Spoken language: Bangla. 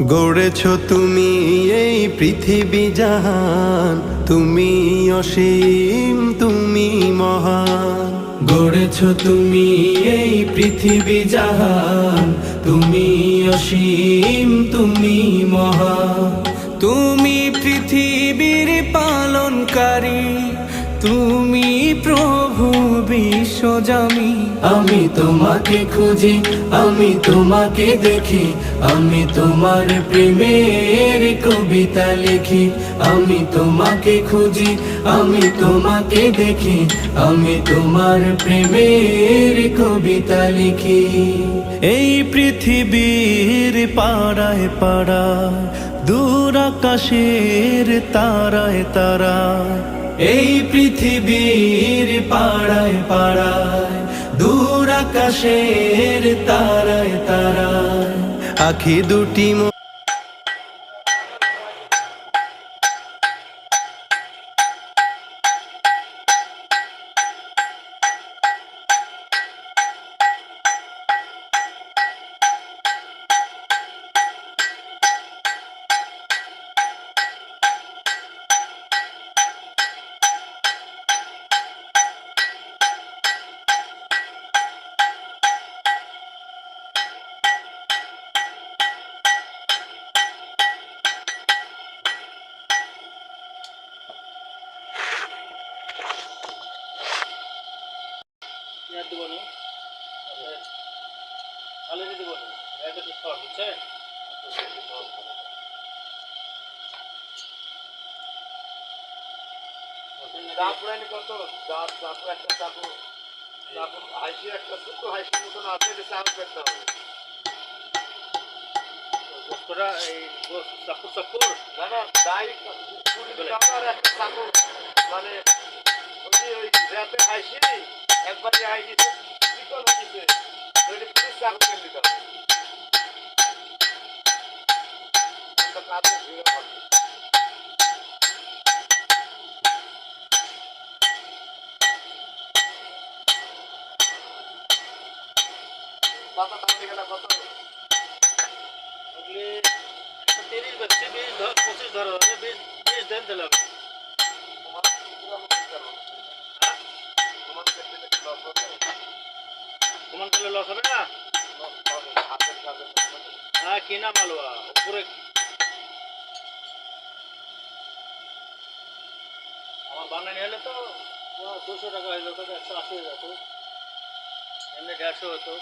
গড়েছ তুমি এই পৃথিবী জাহান, তুমি অসীম, তুমি মহান। গড়েছ তুমি এই পৃথিবী জাহান, তুমি অসীম, তুমি মহান। তুমি পৃথিবীর পালনকারী, তুমি প্রভু বিশ্বজামি। আমি তোমাকে খুঁজি, আমি তোমাকে দেখি, আমি তোমার প্রেমের কবিতা লিখি। আমি তোমাকে খুঁজি, আমি তোমাকে দেখি, আমি তোমার প্রেমের কবিতা লিখি। এই পৃথিবীর পাড়ায় পাড়ায়, দূর আকাশের তারায় তারায়, এই পৃথিবীর পাড়ায় পাড়ায়, দূর আকাশের তারায় তারায়, আখি দুটি দিব না, খালি দিব না, এটা তো শর্ট বুঝছেন। চাপুরানি কত চাপু একটা চাপু চাপু হাইসি একটা ছোট্ট হাইসির মতন আছে, এটা চাপু করতে হবে। গোস্তটা এই চাপুর চাপুর না না ডাইরেক্ট কুড়ি টাকার একটা চাপু, মানে ওই র্যাপে হাইসি একবারে হাইসি চিকন হয়েছে, ওইটা পুলিশ চাপু করে দিতে হবে। কাজে ভিড় হবে। কত দাম দিকে কত? 30 বেচছে, 25 ধরো, 20 দেন দিলাম। তোমার তাহলে লস হবে না? হ্যাঁ কিনা মালবা উপরে আমার বানানি হলে তো 200 টাকা হয়ে যেত, 180 হয়ে যেত, এমনি 150 হতো।